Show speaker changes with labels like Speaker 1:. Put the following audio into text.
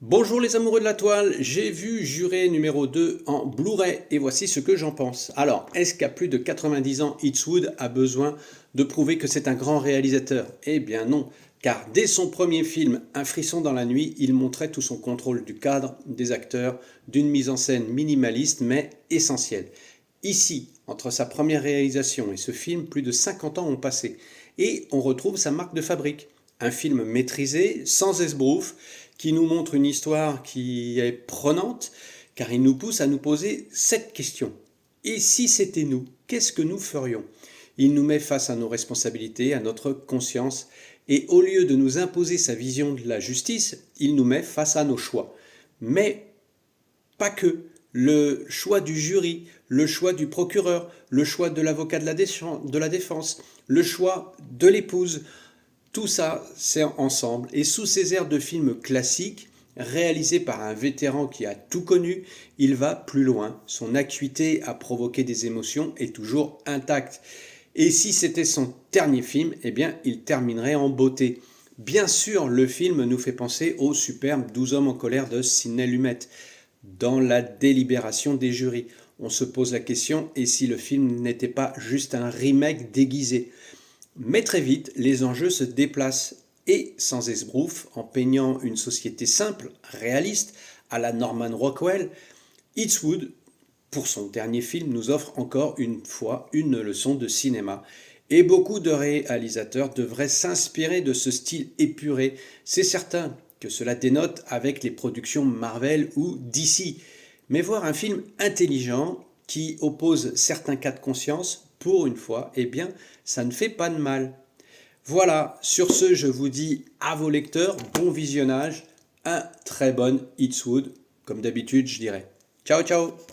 Speaker 1: Bonjour les amoureux de la toile, j'ai vu Juré numéro 2 en Blu-ray et voici ce que j'en pense. Alors, est-ce qu'à plus de 90 ans, Eastwood a besoin de prouver que c'est un grand réalisateur? Eh bien non, car dès son premier film, Un frisson dans la nuit, il montrait tout son contrôle du cadre, des acteurs, d'une mise en scène minimaliste mais essentielle. Ici, entre sa première réalisation et ce film, plus de 50 ans ont passé et on retrouve sa marque de fabrique. Un film maîtrisé, sans esbrouf, qui nous montre une histoire qui est prenante, car il nous pousse à nous poser cette question. Et si c'était nous, qu'est-ce que nous ferions? Il nous met face à nos responsabilités, à notre conscience, et au lieu de nous imposer sa vision de la justice, il nous met face à nos choix. Mais pas que. Le choix du jury, le choix du procureur, le choix de l'avocat de la défense, le choix de l'épouse. Tout ça, c'est ensemble. Et sous ces airs de films classiques, réalisés par un vétéran qui a tout connu, il va plus loin. Son acuité à provoquer des émotions est toujours intacte. Et si c'était son dernier film, eh bien, il terminerait en beauté. Bien sûr, le film nous fait penser au superbe 12 hommes en colère de Sidney Lumet. Dans la délibération des jurys, on se pose la question, et si le film n'était pas juste un remake déguisé? Mais très vite, les enjeux se déplacent et sans esbrouf, en peignant une société simple, réaliste, à la Norman Rockwell, Eastwood, pour son dernier film, nous offre encore une fois une leçon de cinéma. Et beaucoup de réalisateurs devraient s'inspirer de ce style épuré. C'est certain que cela dénote avec les productions Marvel ou DC. Mais voir un film intelligent qui oppose certains cas de conscience, pour une fois, eh bien, ça ne fait pas de mal. Voilà, sur ce, je vous dis à vos lecteurs, bon visionnage, un très bon Eastwood, comme d'habitude, je dirais. Ciao, ciao!